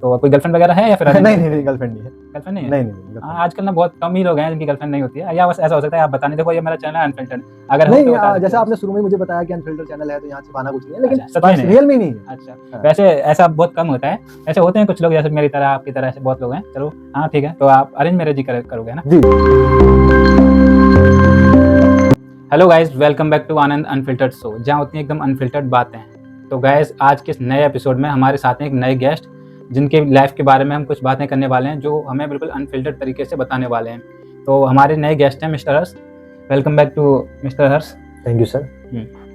तो कोई गर्लफ्रेंड वगैरह है या फिर नहीं गर्लफ्रेंड नहीं है। गर्लफ्रेंड नहीं है? नहीं। हाँ, आजकल ना बहुत कम ही लोग हैं जिनकी गर्लफ्रेंड नहीं होती है, या बस ऐसा हो सकता है आप बताने देखो ये मेरा चैनल है अनफिल्टर्ड, अगर हो नहीं तो बता जैसे आपने शुरू में मुझे बताया कि अनफिल्टर्ड चैनल है तो यहाँ छिपाना कुछ नहीं है, लेकिन अच्छा, सच में नहीं है? रियल में नहीं है। अच्छा, हाँ। वैसे ऐसा बहुत कम होता है, ऐसे होते हैं कुछ लोग जैसे मेरी तरह आपकी तरह ऐसे बहुत लोग हैं। चलो हाँ ठीक है, तो आप अरेंज मैरिज ही करोगे ना? जी। Hello guys, welcome back to Anand unfiltered show, जहाँ होती हैं एकदम अनफिल्टर्ड बातें। तो गाइस आज के इस नए एपिसोड में हमारे साथ हैं एक नए गेस्ट, जिनके लाइफ के बारे में हम कुछ बातें करने वाले हैं जो हमें बिल्कुल अनफिल्टर्ड तरीके से बताने वाले हैं। तो हमारे नए गेस्ट हैं mister Harsh. Welcome back to mister Harsh. Thank you sir.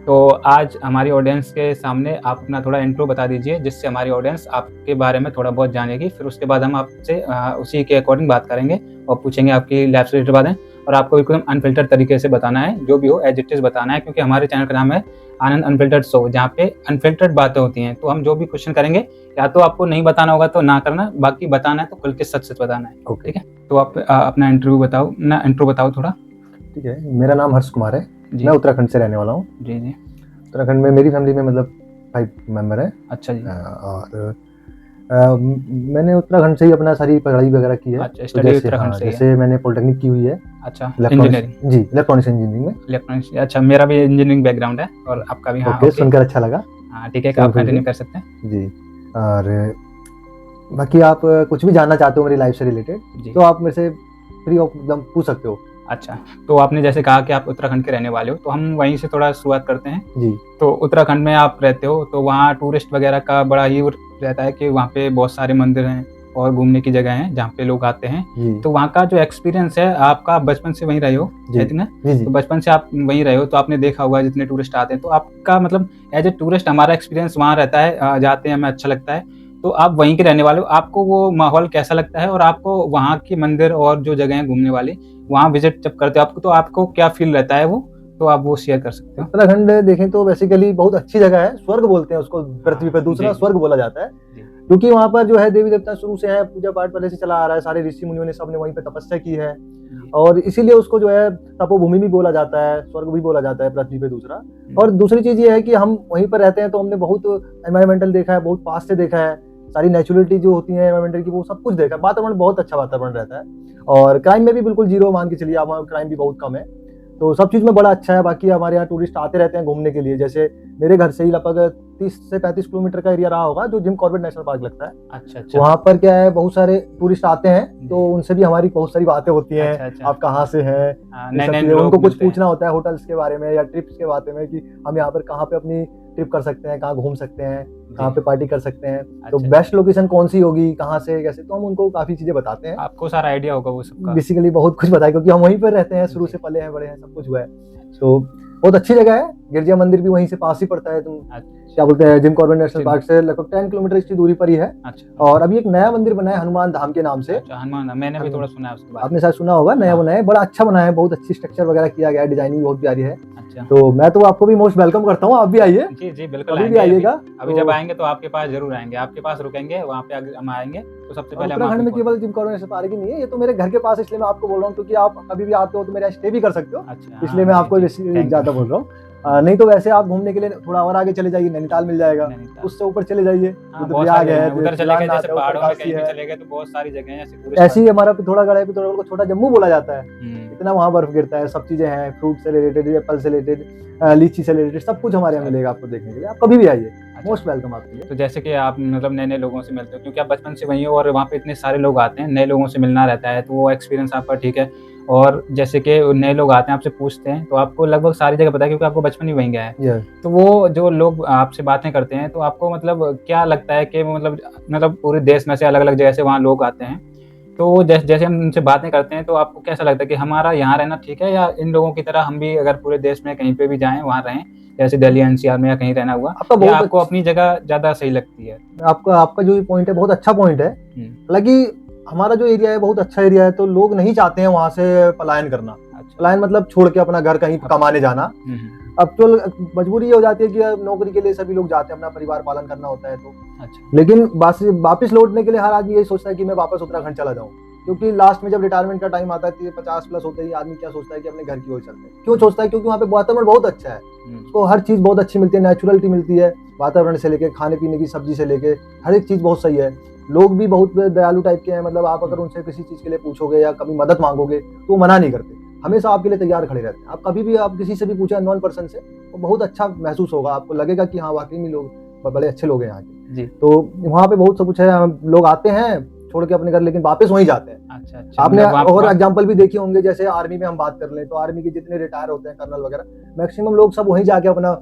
तो आज हमारी ऑडियंस के सामने आप अपना थोड़ा इंट्रो बता दीजिए, जिससे हमारी ऑडियंस आपके बारे में थोड़ा बहुत जानेगी। फिर उसके बाद हम आपसे उसी के अकॉर्डिंग बात करेंगे और पूछेंगे आपकी लाइफ से रिलेटेड बातें, और आपको बिल्कुल अनफिल्टर्ड तरीके से बताना है, जो भी हो एज इट इज बताना है, क्योंकि हमारे चैनल का नाम है आनंद अनफिल्टर्ड शो, जहाँ पे अनफिल्टर्ड बातें होती हैं। तो हम जो भी क्वेश्चन करेंगे, या तो आपको नहीं बताना होगा तो ना करना, बाकी बताना है तो खुल के सच सच बताना है। ठीक है, तो आप अपना इंटरव्यू बताओ ना, इंट्रो बताओ थोड़ा। ठीक है, मेरा नाम हर्ष कुमार है, मैं उत्तराखंड से रहने वाला हूँ। जी जी। उत्तराखंड में मेरी फैमिली में मतलब 5 मेंबर है। अच्छा जी। और मैंने उत्तराखंड से ही अपना सारी पढ़ाई वगैरह की है। अच्छा, स्टडी उत्तराखंड से जैसे मैंने पॉलिटेक्निक की हुई है। अच्छा, इंजीनियरिंग। जी, इलेक्ट्रॉनिक्स इंजीनियरिंग में। इलेक्ट्रॉनिक्स, अच्छा मेरा भी इंजीनियरिंग बैकग्राउंड है और आपका भी। हाँ ओके, सुनकर अच्छा लगा। हाँ ठीक है, आप कंटिन्यू कर सकते हैं जी। और बाकी आप कुछ भी जानना चाहते हो मेरी लाइफ से रिलेटेड तो आप मेरे से फ्री ऑफ एकदम पूछ सकते हो। अच्छा, तो आपने जैसे कहा कि आप उत्तराखंड के रहने वाले हो, तो हम वहीं से थोड़ा शुरुआत करते हैं। जी। तो उत्तराखंड में आप रहते हो, तो वहाँ टूरिस्ट वगैरह का बड़ा ही रहता है कि वहाँ पे बहुत सारे मंदिर हैं और घूमने की जगह हैं जहाँ पे लोग आते हैं। तो वहाँ का जो एक्सपीरियंस है, आपका बचपन से वहीं रहे हो ना? तो बचपन से आप वहीं रहे हो, तो आपने देखा होगा जितने टूरिस्ट आते हैं, तो आपका मतलब एज ए टूरिस्ट हमारा एक्सपीरियंस वहाँ रहता है, जाते हैं हमें अच्छा लगता है। तो आप वहीं के रहने वाले हो, आपको वो माहौल कैसा लगता है, और आपको वहाँ की मंदिर और जो जगह है घूमने वाली, वहाँ विजिट जब करते हो आपको, तो आपको क्या फील रहता है वो, तो आप वो शेयर कर सकते हो। उत्तराखंड देखें तो बेसिकली बहुत अच्छी जगह है, स्वर्ग बोलते हैं उसको पृथ्वी पर, दूसरा स्वर्ग बोला जाता है, क्योंकि वहाँ पर जो है देवी देवता शुरू से है, पूजा पाठ पहले से चला आ रहा है, सारे ऋषि मुनियों ने सबने वहीं पे तपस्या की है, और इसीलिए उसको जो है तपोभूमि भी बोला जाता है, स्वर्ग भी बोला जाता है पृथ्वी पे दूसरा। और दूसरी चीज ये है कि हम वहीं पर रहते हैं तो हमने बहुत एनवायरमेंटल देखा है, बहुत पास से देखा है, सारी नेचुरलिटी जो होती है एनवायरमेंटल की वो सब कुछ देखा है। वातावरण बहुत अच्छा वातावरण रहता है, और क्राइम में भी बिल्कुल जीरो मान के चलिए, आप क्राइम भी बहुत कम है, तो सब चीज में बड़ा अच्छा है। बाकी हमारे यहाँ टूरिस्ट आते रहते हैं घूमने के लिए, जैसे मेरे घर से ही लगभग 30 से 35 किलोमीटर का एरिया रहा होगा जो जिम कॉर्बेट नेशनल पार्क लगता है। अच्छा। वहाँ पर क्या है, बहुत सारे टूरिस्ट आते हैं, तो उनसे भी हमारी बहुत सारी बातें होती हैं। अच्छा। आप कहाँ से हैं, उनको कुछ पूछना होता है होटल्स के बारे में या ट्रिप्स के बारे में, कि हम यहाँ पर कहाँ पे अपनी ट्रिप कर सकते हैं, कहाँ घूम सकते हैं, कहाँ पे पार्टी कर सकते हैं, तो बेस्ट लोकेशन कौन सी होगी, कहाँ से कैसे, तो हम उनको काफी चीजें बताते हैं। आपको सारा आइडिया होगा वो सबका, बेसिकली बहुत कुछ बताया, क्योंकि हम वहीं पर रहते हैं, शुरू से पले हैं, बड़े हैं, सब कुछ हुआ है। तो बहुत अच्छी जगह है, गिरजा मंदिर भी वहीं से पास ही पड़ता है, तुम क्या बोलते हैं, जिम कॉर्बेट नेशनल पार्क से लगभग 10 किलोमीटर की दूरी पर ही है। अच्छा। और अभी एक नया मंदिर बना है हनुमान धाम के नाम से। अच्छा, हनुमान धाम मैंने भी थोड़ा सुना है उसके बारे में। आपने शायद सुना होगा, नया बना है, बड़ा अच्छा बना है, बहुत अच्छी स्ट्रक्चर वगैरह किया गया है, डिजाइनिंग बहुत प्यारी है। अच्छा। तो मैं तो आपको भी मोस्ट वेलकम करता हूँ, आप भी आइए। जी जी बिल्कुल, अभी भी आइएगा। अभी जब आएंगे तो आपके पास जरूर आएंगे, आपके पास रुकेंगे, वहाँ पे हम आएंगे। तो सबसे पहले उत्तराखंड में केवल जिम कॉर्बेट नेशनल पार्क ही नहीं है, ये तो मेरे घर के पास, इसलिए मैं आपको बोल रहा हूँ, क्योंकि आप कभी भी आते हो तो मेरे स्टे भी कर सकते हो, इसलिए मैं आपको ज्यादा बोल रहा हूँ। नहीं तो वैसे आप घूमने के लिए थोड़ा और आगे चले जाइए, नैनीताल मिल जाएगा, उससे ऊपर चले जाइए, रुद्रप्रयाग है, उधर चले गए, जैसे पहाड़ों में कहीं भी चले गए तो बहुत सारी जगह हैं ऐसी ही। हमारा पिथौरागढ़ है, पिथौरागढ़ को छोटा जम्मू बोला जाता है, इतना वहाँ बर्फ गिरता है, सब चीजें हैं, फ्रूट से रिलेटेड, एप्पल से रिलेटेड, लीची से रिलेटेड, सब कुछ हमारे यहाँ मिलेगा आपको देखने के लिए, आप कभी भी आइए, मोस्ट वेलकम आपके लिए। तो जैसे कि आप मतलब नए नए लोगों से मिलते हो, क्योंकि आप बचपन से वहीं हो और वहाँ पे इतने सारे लोग आते हैं, नए लोगों से मिलना रहता है, तो वो एक्सपीरियंस आपका ठीक है। और जैसे कि नए लोग आते हैं, आपसे पूछते हैं, तो आपको लगभग सारी जगह पता है, क्योंकि आपको बचपन ही वहीं गया है। तो वो जो लोग आपसे बातें करते हैं, तो आपको मतलब क्या लगता है कि वो मतलब पूरे देश में से अलग अलग जगह से वहाँ लोग आते हैं, तो जैसे हम उनसे बातें करते हैं, तो आपको कैसा लगता है कि हमारा यहाँ रहना ठीक है, या इन लोगों की तरह हम भी अगर पूरे देश में कहीं पे भी जाएं वहाँ रहें, जैसे दिल्ली एनसीआर में या कहीं रहना हुआ, या आपको अपनी जगह ज्यादा सही लगती है? आपका जो पॉइंट है बहुत अच्छा पॉइंट है। हालांकि हमारा जो एरिया है बहुत अच्छा एरिया है, तो लोग नहीं चाहते हैं वहां से पलायन करना। पलायन मतलब छोड़ के अपना घर कहीं कमाने जाना। अब तो मजबूरी ये हो जाती है कि नौकरी के लिए सभी लोग जाते हैं, अपना परिवार पालन करना होता है, तो अच्छा। लेकिन वापस लौटने के लिए हर आदमी यही सोचता है कि मैं वापस उत्तराखंड चला जाऊं, क्योंकि लास्ट में जब रिटायरमेंट का टाइम आता है 50 प्लस होते ही आदमी क्या सोचता है कि अपने घर की ओर चलते हैं। क्यों सोचता है? क्योंकि वहाँ पे वातावरण बहुत अच्छा है, उसको हर चीज बहुत अच्छी मिलती है, नेचुरलिटी मिलती है, वातावरण से लेके खाने पीने की, सब्जी से लेके हर एक चीज बहुत सही है। लोग भी बहुत दयालु टाइप के हैं, मतलब आप अगर उनसे किसी चीज के लिए पूछोगे या कभी मदद मांगोगे तो वो मना नहीं करते, हमेशा आपके लिए तैयार खड़े रहते हैं। आप कभी भी आप किसी से भी पूछे अननोन पर्सन से, तो बहुत अच्छा महसूस होगा, आपको लगेगा कि हाँ वाकई में लोग बड़े अच्छे लोग हैं यहाँ के। जी। तो वहाँ पे बहुत सब कुछ है, लोग आते हैं छोड़ के अपने घर, लेकिन वापस वहीं जाते हैं। अच्छा, आपने मतलब और एग्जाम्पल भी देखे होंगे, जैसे आर्मी में हम बात कर लें तो आर्मी के जितने रिटायर होते हैं कर्नल वगैरह, मैक्सिमम लोग सब वहीं जाके अपना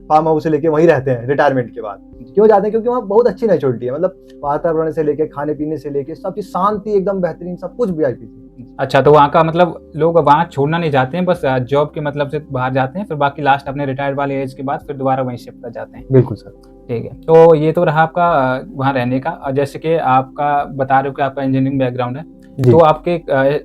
फार्म हाउस से लेके वहीं रहते हैं रिटायरमेंट के बाद। क्यों जाते हैं? क्योंकि वहाँ बहुत अच्छी नेचुरलिटी है, मतलब वातावरण से लेके खाने पीने से लेके सब चीज शांति एकदम बेहतरीन, सब कुछ VIP थी। अच्छा, तो वहाँ का मतलब लोग वहाँ छोड़ना नहीं चाहते हैं, बस जॉब के मतलब से बाहर जाते हैं, फिर बाकी लास्ट अपने रिटायर्ड वाले एज के बाद फिर दोबारा वहीं शिफ्ट कर जाते हैं। बिल्कुल सर। ठीक है, तो ये तो रहा आपका वहाँ रहने का। और जैसे कि आपका बता रहे हो कि आपका इंजीनियरिंग बैकग्राउंड है, तो आपके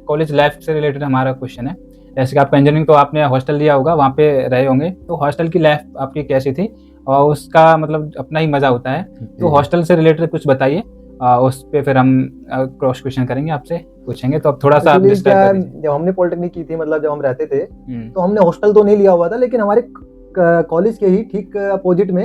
कॉलेज लाइफ से रिलेटेड हमारा क्वेश्चन है। जैसे कि आपका इंजीनियरिंग तो आपने हॉस्टल लिया होगा, वहाँ पे रहे होंगे, तो हॉस्टल की लाइफ आपकी कैसी थी? और उसका मतलब अपना ही मजा होता है, तो हॉस्टल से रिलेटेड कुछ बताइए, उस पे फिर हम क्रॉस क्वेश्चन करेंगे, आपसे पूछेंगे, तो अब थोड़ा सा आप डिस्क्राइब कर दीजिए। जब हमने पॉलिटेक्निक की थी, मतलब जब हम रहते थे, तो हमने हॉस्टल तो नहीं लिया हुआ था, लेकिन हमारे कॉलेज के ही ठीक अपोजिट में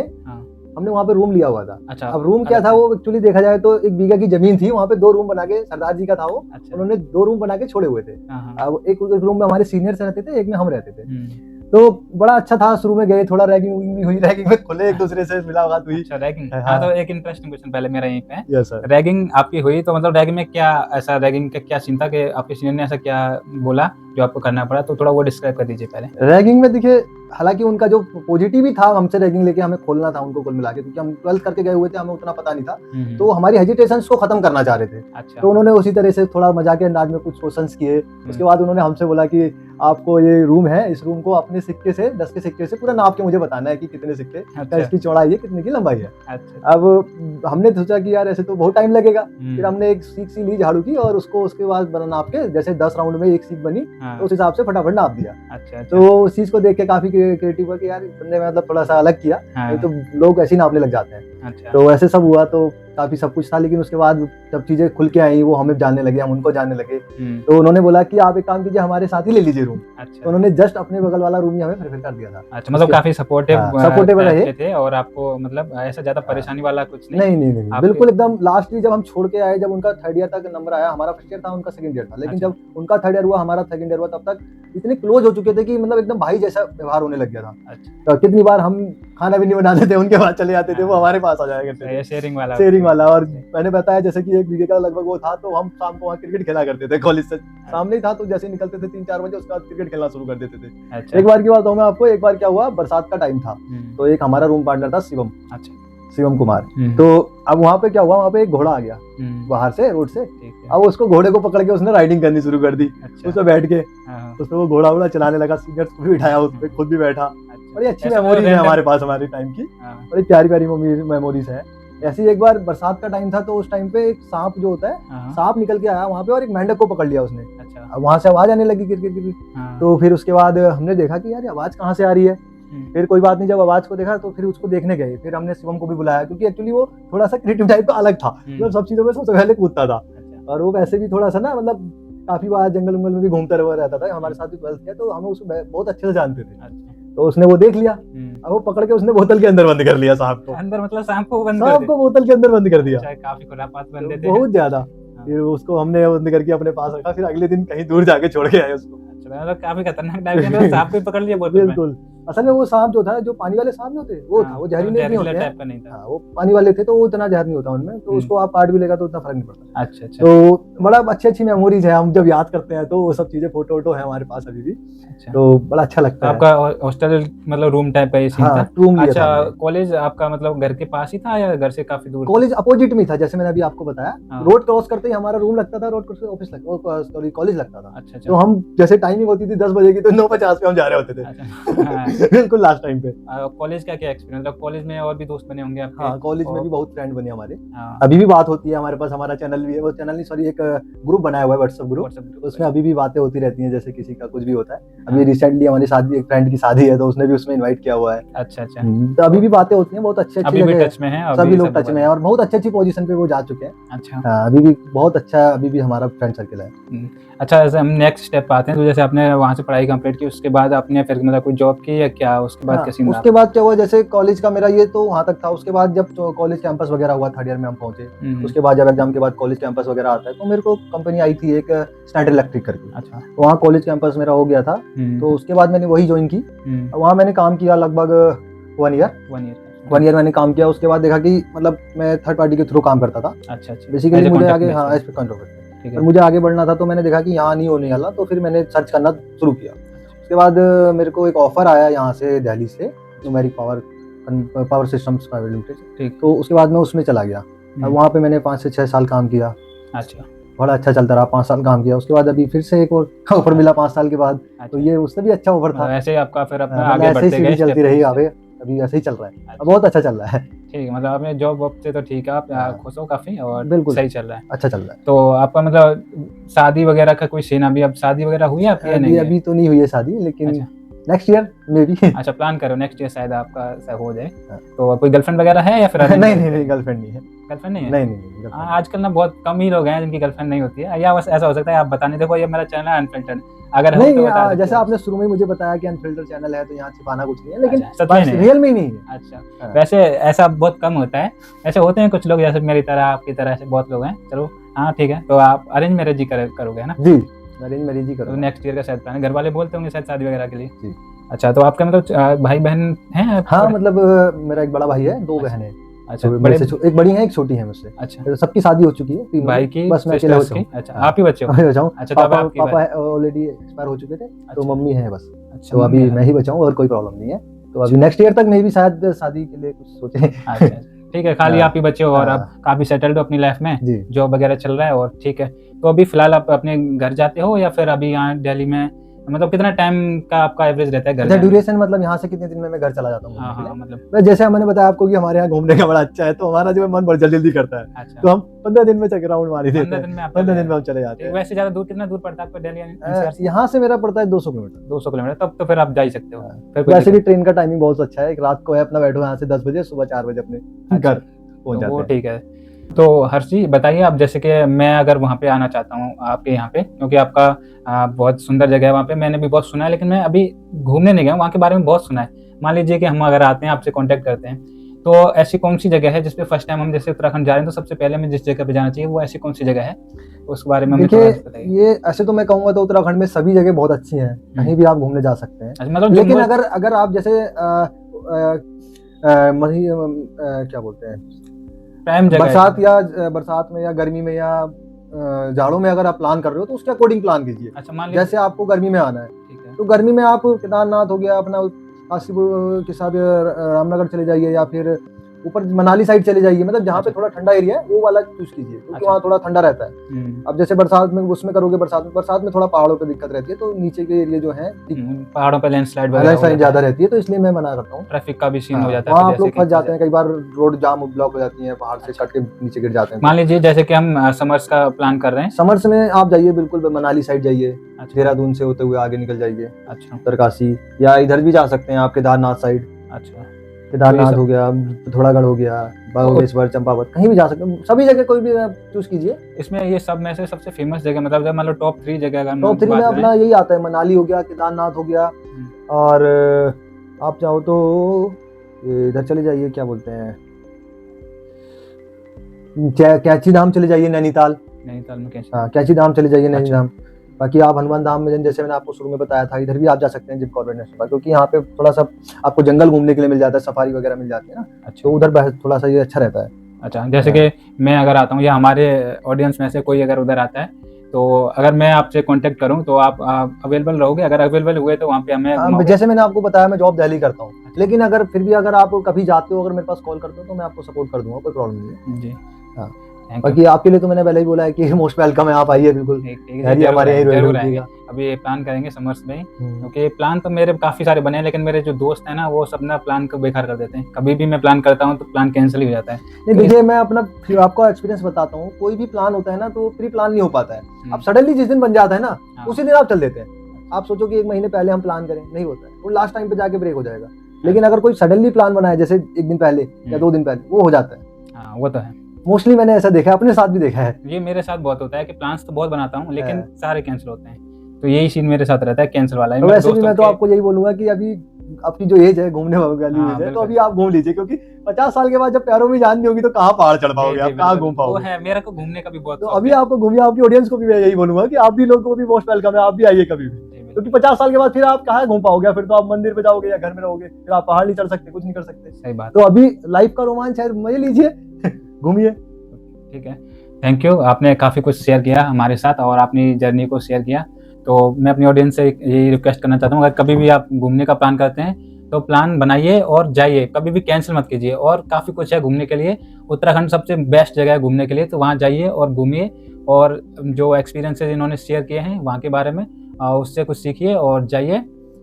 हमने वहाँ पे रूम लिया हुआ था। अच्छा, अब रूम क्या था, वो एक्चुअली देखा जाए तो 1 बीघा की जमीन थी, वहाँ पे 2 रूम बना के, सरदार जी का था वो, उन्होंने 2 रूम बना के छोड़े हुए थे। अब एक रूम में हमारे सीनियर्स रहते थे, एक में हम रहते थे। तो बड़ा अच्छा था, शुरू में गए, थोड़ा रैगिंग भी हुई, रैगिंग में खुले एक दूसरे से मुलाकात हुई। अच्छा, रैगिंग। हाँ, तो एक इंटरेस्टिंग क्वेश्चन पहले मेरा यहीं पे है। Yes sir. रैगिंग आपकी हुई, तो मतलब रैगिंग में क्या ऐसा, रैगिंग का क्या सीन था कि आपके सीनियर ने ऐसा क्या बोला जो आपको करना पड़ा, तो थोड़ा वो डिस्क्राइब कर दीजिए पहले। रैगिंग में देखिए, हालांकि उनका जो पॉजिटिव ही था, हमसे रैगिंग लेके हमें खोलना था उनको कुल मिला के, क्योंकि हम 12th करके गए हुए थे, हमें उतना पता नहीं था, तो हमारी हेजिटेशंस को खत्म करना चाह रहे थे। अच्छा। तो उन्होंने उसी तरह से थोड़ा मजाक के अंदाज में कुछ क्वेश्चंस किए। उसके बाद उन्होंने हमसे बोला कि आपको ये रूम है, इस रूम को अपने सिक्के से, 10 के सिक्के से पूरा नाप के मुझे बताना है कि कितने सिक्के, अच्छा। इसकी चौड़ाई है, कितने की लंबाई है। अच्छा। अब हमने सोचा कि यार ऐसे तो बहुत टाइम लगेगा, फिर हमने एक सीख सी ली झाड़ू की, और उसको उसके बाद नाप के, जैसे 10 राउंड में एक सीख बनी, तो उस हिसाब से फटाफट नाप दिया। अच्छा। तो उस चीज को देख के काफी क्रिएटिव हुआ कि यार बंदे मतलब थोड़ा सा अलग किया, नहीं तो लोग ऐसे ही नापने लग जाते हैं। अच्छा। तो ऐसे सब हुआ, तो काफी सब कुछ था, लेकिन उसके बाद जब चीजें खुल के आई, वो हमें जानने लगे, हम उनको जानने लगे, तो उन्होंने बोला कि आप एक काम कीजिए, हमारे साथ ही ले लीजिए रूम। अच्छा। तो उन्होंने जस्ट अपने बगल वाला रूम ही हमें प्रेफर कर दिया था। अच्छा, मतलब काफी सपोर्टिव रहे थे, और आपको मतलब ऐसा ज्यादा परेशानी वाला कुछ नहीं, बिल्कुल एकदम लास्टली जब हम छोड़ के आए, जब उनका 3rd ईयर तक नंबर आया, हमारा फर्स्ट ईयर था, उनका 2nd ईयर था, लेकिन जब उनका 3rd ईयर हुआ, हमारा 2nd ईयर हुआ, तब तक इतने क्लोज हो चुके थे कि मतलब एकदम भाई जैसा व्यवहार होने लग गया था। तो कितनी बार हम खाना भी नहीं बनाते थे, उनके पास चले जाते थे, वो हमारे पास आ जाया करते थे, शेयरिंग वाला। और मैंने बताया जैसे कि 1 बीघे का लगभग वो था, तो हम शाम को वहाँ क्रिकेट खेला करते थे, कॉलेज से सामने ही था, तो जैसे निकलते थे 3-4 बजे, उसके बाद क्रिकेट खेलना शुरू कर देते थे। एक बार की बात मैं आपको, एक बार क्या हुआ, बरसात का टाइम था, तो एक हमारा रूम पार्टनर था शिवम। अच्छा, शिवम कुमार। तो अब वहाँ पे क्या हुआ, वहाँ पे एक घोड़ा आ गया बाहर से, रोड से। अब उसको घोड़े को पकड़ के उसने राइडिंग करनी शुरू कर दी। उसमें बैठ के उसमें वो घोड़ा चलाने लगा, सीनियर्स को भी बिठाया, उस पे खुद भी बैठा। बड़ी अच्छी मेमोरीज है हमारे पास, हमारे टाइम की बड़ी प्यारी प्यारी मेमोरीज है। ऐसी एक बार बरसात का टाइम था, तो उस टाइम पे एक सांप जो होता है, सांप निकल के आया वहाँ पे, और एक मेंढक को पकड़ लिया उसने। अब वहां से आवाज आने लगी किर। तो फिर उसके बाद हमने देखा कि यार आवाज कहाँ से आ रही है। फिर कोई बात नहीं, जब आवाज को देखा तो फिर उसको देखने गए, फिर हमने शिवम को भी बुलाया, क्योंकि एक्चुअली वो थोड़ा सा क्रिएटिव टाइप का अलग था, मतलब सब चीजों में सबसे पहले कूदता था, और वो वैसे भी थोड़ा सा ना, मतलब काफी बार जंगल उंगल में भी घूमता रहता था, हमारे साथ भी 12th किया, तो हमें उसको बहुत अच्छे से जानते थे। तो उसने वो देख लिया, अब वो पकड़ के उसने बोतल के अंदर बंद कर लिया सांप को। अंदर मतलब सांप को बोतल के अंदर बंद कर दिया। काफी खुरापात बंदे थे, बहुत ज्यादा। फिर उसको हमने बंद करके अपने पास रखा, फिर अगले दिन कहीं दूर जाके छोड़ के आए उसको। मतलब काफी खतरनाक टाइप के सांप को पकड़ लिया बोतल में। बिल्कुल, असल में वो सांप जो था, जो पानी वाले सांप होते वो था, वो जहरीले नहीं होते टाइप का नहीं था। वो पानी वाले थे, तो वो इतना जहर नहीं होता उनमें, तो उसको आप काट भी लेगा तो उतना फर्क नहीं पड़ता। अच्छा। तो बड़ा अच्छी मेमोरीज है, हम जब याद करते हैं तो वो सब चीजें, फोटो है हमारे पास अभी भी। तो बड़ा अच्छा लगता है। आपका हॉस्टल मतलब रूम टाइप का ये सीन था? रूम लिया था। अच्छा, कॉलेज आपका मतलब घर के पास ही था या घर से काफी दूर? कॉलेज अपोजिट में था, जैसे मैंने अभी आपको बताया, रोड क्रॉस करते ही हमारा रूम लगता था, road cross office sorry college लगता था। अच्छा। तो हम जैसे टाइमिंग होती थी 10 बजे की, तो 9:50 पे हम जा रहे होते थे। बिल्कुल लास्ट टाइम पे। कॉलेज का क्या एक्सपीरियंस था? कॉलेज में और भी दोस्त बने होंगे आपके? हाँ, कॉलेज में भी बहुत फ्रेंड बने हमारे, अभी भी बात होती है हमारे पास। हमारा चैनल भी है, वो चैनल नहीं सॉरी एक ग्रुप बनाया हुआ है, व्हाट्सएप ग्रुप, उसमें अभी भी बातें होती रहती हैं, जैसे किसी का कुछ भी होता है। अभी रिसेंटली हमारी शादी, एक फ्रेंड की शादी है, तो उसने भी उसमें इनवाइट किया हुआ है। अच्छा। तो अभी भी बातें होती हैं, बहुत अच्छे अभी भी टच में है, सभी लोग टच में है, और बहुत अच्छी पोजीशन पे वो जा चुके हैं। अच्छा, अभी भी बहुत अच्छा, अभी भी हमारा फ्रेंड सर्किल है। अच्छा, जैसे हम नेक्स्ट स्टेप पे आते हैं, तो जैसे आपने वहाँ से पढ़ाई कंप्लीट की, उसके बाद आपने फिर मतलब कोई जॉब की या क्या उसके बाद क्या सीन रहा? उसके बाद क्या हुआ, जैसे कॉलेज का मेरा ये तो वहाँ तक था। उसके बाद जब कॉलेज कैंपस वगैरह हुआ, थर्ड ईयर में हम पहुंचे, उसके बाद जब एग्जाम के बाद कॉलेज कैंपस वगैरह आता है, तो मेरे को कंपनी आई थी एक स्टैंडर्ड इलेक्ट्रिक करके। अच्छा। तो वहाँ कॉलेज कैंपस मेरा हो गया था, तो उसके बाद मैंने वही ज्वाइन की। वहाँ मैंने काम किया लगभग 1 ईयर मैंने काम किया। उसके बाद देखा कि मतलब मैं थर्ड पार्टी के थ्रू काम करता था। अच्छा। बेसिकली मुझे आगे एज पे कॉन्ट्रैक्ट, मुझे आगे बढ़ना था, तो मैंने देखा कि यहाँ नहीं होने वाला, तो फिर मैंने सर्च करना शुरू किया। उसके बाद मेरे को एक ऑफर आया यहाँ से दिल्ली से, numeric power systems private limited. तो उसके बाद मैं उसमें चला गया। अब वहाँ पे मैंने 5 से 6 साल काम किया। अच्छा। बड़ा अच्छा चलता रहा, 5 साल काम किया। उसके बाद अभी फिर से एक और ऑफर मिला 5 साल के बाद। तो ये उससे भी अच्छा ऑफर था। ऐसे ही आपका फिर अपना आगे बढ़ते गए, चलती रही। अभी ऐसे ही चल रहा है, बहुत अच्छा चल रहा है। ठीक है, मतलब आपने जॉब वॉब से तो ठीक है, आप खुश हो काफी और बिल्कुल सही चल रहा है, अच्छा चल रहा है। तो आपका मतलब शादी वगैरह का कोई सीन अभी, अब शादी वगैरह हुई है आपकी? नहीं, अभी तो नहीं हुई है शादी, लेकिन नेक्स्ट ईयर मे बी। अच्छा, प्लान करो नेक्स्ट ईयर शायद आपका हो जाए। तो कोई गर्लफ्रेंड वगैरह है या फिर? नहीं, गर्लफ्रेंड नहीं है। गर्लफ्रेंड नहीं है? नहीं। आजकल ना बहुत कम ही लोग हैं जिनकी गर्लफ्रेंड नहीं होती है, या बस ऐसा हो सकता है आप बताने, देखो ये मेरा चैनल है अनफिल्टर्ड, अगर नहीं तो जैसे आपने शुरू में मुझे बताया कि अनफिल्टर्ड चैनल है, तो यहाँ छिपाना कुछ नहीं है, लेकिन रियल में नहीं है। अच्छा, वैसे ऐसा बहुत कम होता है, ऐसे होते हैं कुछ लोग जैसे मेरी तरह, आपकी तरह, ऐसे बहुत लोग हैं। चलो हाँ ठीक है, तो आप अरेंज मैरिज ही करोगे ना? जी, अरेंज मैरिज ही करूँगा। नेक्स्ट ईयर का शायद प्लान है, घर वाले बोलते होंगे शायद शादी वगैरह के लिए? जी। अच्छा, तो आपका मतलब भाई बहन हैं? हाँ, मतलब मेरा एक बड़ा भाई है, 2 बहनें हैं। अच्छा, बड़े से एक बड़ी है, एक छोटी है मुझसे। अच्छा, सबकी शादी हो चुकी है, 3 भाई की, बस मैं अकेला बचा हूँ। अच्छा, आप ही बचे हो? अच्छा, पापा ऑलरेडी एक्सपायर हो चुके थे, तो मम्मी है बस। अच्छा, तो अभी मैं ही बचा हूँ और कोई प्रॉब्लम नहीं है। तो अभी नेक्स्ट ईयर तक मैं भी शायद शादी के लिए कुछ सोचे। अच्छा, ठीक है, खाली आप ही बचे हो और आप काफी सेटल्ड हो अपनी लाइफ में, जॉब वगैरह चल रहा है और ठीक है। तो अभी फिलहाल आप अपने घर जाते हो या फिर अभी यहाँ दिल्ली में, मतलब कितना टाइम का आपका एवरेज रहता है घर? अच्छा, ड्यूरेशन मतलब यहाँ से कितने दिन में मैं घर चला जाता हूँ? हाँ, मतलब जैसे मैंने बताया आपको कि हमारे यहाँ घूमने का बड़ा अच्छा है, तो हमारा जो मन बहुत जल्दी करता है। अच्छा। तो हम 15 दिन में राउंड मार देते हैं। 15 दिन में हम चले जाते हैं। वैसे ज्यादा दूर, कितना दूर पड़ता है आपको दिल्ली? यहाँ से मेरा पड़ता है 200 किलोमीटर। 200 किलोमीटर, तब तो फिर आप जा ही सकते हो। वैसे भी ट्रेन का टाइमिंग बहुत अच्छा है, एक रात को है अपना बैठो यहाँ से 10 बजे, सुबह 4 बजे अपने घर पहुंच जाते हैं। ठीक है। तो हर्षी बताइए आप, जैसे कि मैं अगर वहाँ पे आना चाहता हूँ आपके यहाँ पे, क्योंकि आपका बहुत सुंदर जगह है वहाँ पे, मैंने भी बहुत सुना है, लेकिन मैं अभी घूमने नहीं गया, वहाँ के बारे में बहुत सुना है। मान लीजिए कि हम अगर आते हैं, आपसे कांटेक्ट करते हैं, तो ऐसी कौन सी जगह है जिसपे फर्स्ट टाइम हम जैसे उत्तराखंड जा रहे हैं, तो सबसे पहले हमें जिस जगह पे जाना चाहिए वो ऐसी कौन सी जगह है, उसके बारे में बताइए। ये ऐसे तो मैं कहूँगा तो उत्तराखंड में सभी जगह बहुत अच्छी हैं, कहीं भी आप घूमने जा सकते हैं। मतलब लेकिन अगर आप जैसे क्या बोलते हैं, बरसात में या गर्मी में या जाड़ों में अगर आप प्लान कर रहे हो, तो उसके अकॉर्डिंग प्लान कीजिए। अच्छा, मान जैसे आपको गर्मी में आना है, तो गर्मी में आप केदारनाथ हो गया, अपना काशी के साथ रामनगर चले जाइए, या फिर ऊपर मनाली साइड चले जाइए, मतलब जहाँ पे थोड़ा ठंडा एरिया है वो वाला चूज कीजिए, क्योंकि वहाँ थोड़ा ठंडा रहता है। अब जैसे बरसात में उसमें करोगे, बरसात में थोड़ा पहाड़ों पे दिक्कत रहती है, तो नीचे के एरिया जो है पहाड़ों पे लैंडस्लाइड ज्यादा रहती है, तो इसलिए मैं मना करता हूँ। ट्रैफिक का भी सीन हो जाता है, वहाँ आप लोग फंस जाते हैं, कई बार रोड जाम ब्लॉक हो जाती है, पहाड़ से कट के नीचे गिर जाते हैं। मान लीजिए जैसे कि हम समर्स का प्लान कर रहे हैं, समर्स में आप जाइए बिल्कुल मनाली साइड जाइए, देहरादून से होते हुए आगे निकल जाइए। अच्छा, उत्तरकाशी, या इधर भी जा सकते हैं आप केदारनाथ साइड। अच्छा, केदारनाथ हो गया, पिथौरागढ़ हो गया, बागेश्वर, चंपावत, कहीं भी जा सकते हैं, सभी जगह कोई भी आप चूज कीजिए। इसमें ये सब में से सबसे फेमस जगह, मतलब टॉप 3 जगह, टॉप 3 में अपना यही आता है, मनाली हो गया, केदारनाथ हो गया, और आप चाहो तो इधर चले जाइए, क्या बोलते हैं, कैंची धाम चले जाइए, नैनीताल में कैंची धाम चले जाइए, नैनीताल। बाकी आप हनुमान धाम में, जैसे मैंने आपको शुरू में बताया था, इधर भी आप जा सकते हैं जिम कॉर्बेट नेशनल पार्क, क्योंकि यहाँ पे थोड़ा सा आपको जंगल घूमने के लिए मिल जाता है, सफारी वगैरह मिल जाती है ना। अच्छा, तो उधर थोड़ा सा ये अच्छा रहता है। अच्छा, जैसे कि मैं अगर आता हूँ या हमारे ऑडियंस में से कोई अगर उधर आता है, तो अगर मैं आपसे कांटेक्ट करूं तो आप अवेलेबल रहोगे? अगर अवेलेबल हुए तो वहाँ पे हमें, जैसे मैंने आपको बताया, मैं जॉब दिल्ली करता हूँ, लेकिन अगर फिर भी अगर आप कभी जाते हो, अगर मेरे पास कॉल करते हो, तो मैं आपको सपोर्ट कर दूंगा, कोई प्रॉब्लम नहीं है जी। हाँ, बाकी आपके लिए तो मैंने पहले ही बोला है कि मोस्ट वेलकम है, आप आइए बिल्कुल, हमारे यहीं। अभी ये प्लान करेंगे समर्स में, क्योंकि प्लान तो मेरे काफी सारे बने हैं, लेकिन मेरे जो दोस्त हैं ना, वो सब ना प्लान को बेकार कर देते हैं। कभी भी मैं प्लान करता हूँ तो प्लान कैंसिल ही हो जाता है। नहीं, देखिए मैं अपना आपको एक्सपीरियंस बताता हूँ, कोई भी प्लान होता है ना, तो प्री प्लान नहीं हो पाता है। अब सडनली जिस दिन बन जाता है ना, उसी दिन आप चल देते हैं। आप सोचो कि 1 महीने पहले हम प्लान करें, नहीं होता है, वो लास्ट टाइम पे जाके ब्रेक हो जाएगा। लेकिन अगर कोई सडनली प्लान बनाए, जैसे 1 दिन पहले या 2 दिन पहले, वो हो जाता है। वो तो है, मोस्टली मैंने ऐसा देखा है, अपने साथ भी देखा है। ये मेरे साथ बहुत होता है कि प्लान्स तो बहुत बनाता हूँ, लेकिन सारे कैंसिल होते हैं, तो यही सीन मेरे साथ रहता है, कैंसिल वाला है। वैसे भी मैं तो आपको यही बोलूंगा कि अभी आपकी जो एज है घूमने वाली एज है, तो बिल्कुल। अभी आप घूम लीजिए, क्योंकि 50 साल के बाद जब पैरों में जान नहीं होगी तो कहाँ पहाड़ चढ़ पाओगे, जी, आप जी, कहाँ बिल्कुल। घूम वो पाओगे। है, मेरे को घूमने का भी बहुत तो शौक अभी है। आपको घूमिए, आपकी ऑडियंस को भी मैं यही बोलूंगा कि आप भी लोगों को भी मोस्ट वेलकम है, आप भी आइए कभी भी, जी, बिल्कुल। क्योंकि 50 साल के बाद फिर आप कहाँ घूम पाओगे, फिर तो आप मंदिर पे जाओगे या घर में रहोगे, फिर आप पहाड़ नहीं चढ़ सकते, कुछ नहीं कर सकते। सही बात। तो अभी लाइफ का रोमांच है, मजे लीजिए, घूमिए। ठीक है, थैंक यू। आपने काफ़ी कुछ शेयर किया हमारे साथ और अपनी जर्नी को शेयर किया। तो मैं अपनी ऑडियंस से यही रिक्वेस्ट करना चाहता हूँ, अगर कभी भी आप घूमने का प्लान करते हैं तो प्लान बनाइए और जाइए, कभी भी कैंसिल मत कीजिए। और काफ़ी कुछ है घूमने के लिए, उत्तराखंड सबसे बेस्ट जगह है घूमने के लिए, तो वहाँ जाइए और घूमिए, और जो एक्सपीरियंसेस इन्होंने शेयर किए हैं वहाँ के बारे में उससे कुछ सीखिए और जाइए।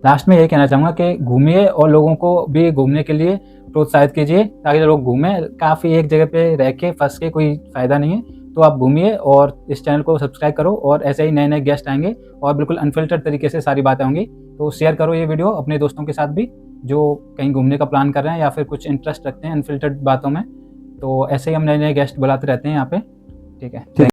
लास्ट में यही कहना चाहूँगा कि घूमिए और लोगों को भी घूमने के लिए प्रोत्साहित कीजिए, ताकि लोग घूमें। काफ़ी एक जगह पे रह के फंस के कोई फ़ायदा नहीं है, तो आप घूमिए और इस चैनल को सब्सक्राइब करो, और ऐसे ही नए-नए गेस्ट आएंगे और बिल्कुल अनफिल्टर्ड तरीके से सारी बातें होंगी। तो शेयर करो ये वीडियो अपने दोस्तों के साथ भी, जो कहीं घूमने का प्लान कर रहे हैं या फिर कुछ इंटरेस्ट रखते हैं अनफिल्टर्ड बातों में। तो ऐसे ही हम नए-नए गेस्ट बुलाते रहते हैं यहाँ पे। ठीक है।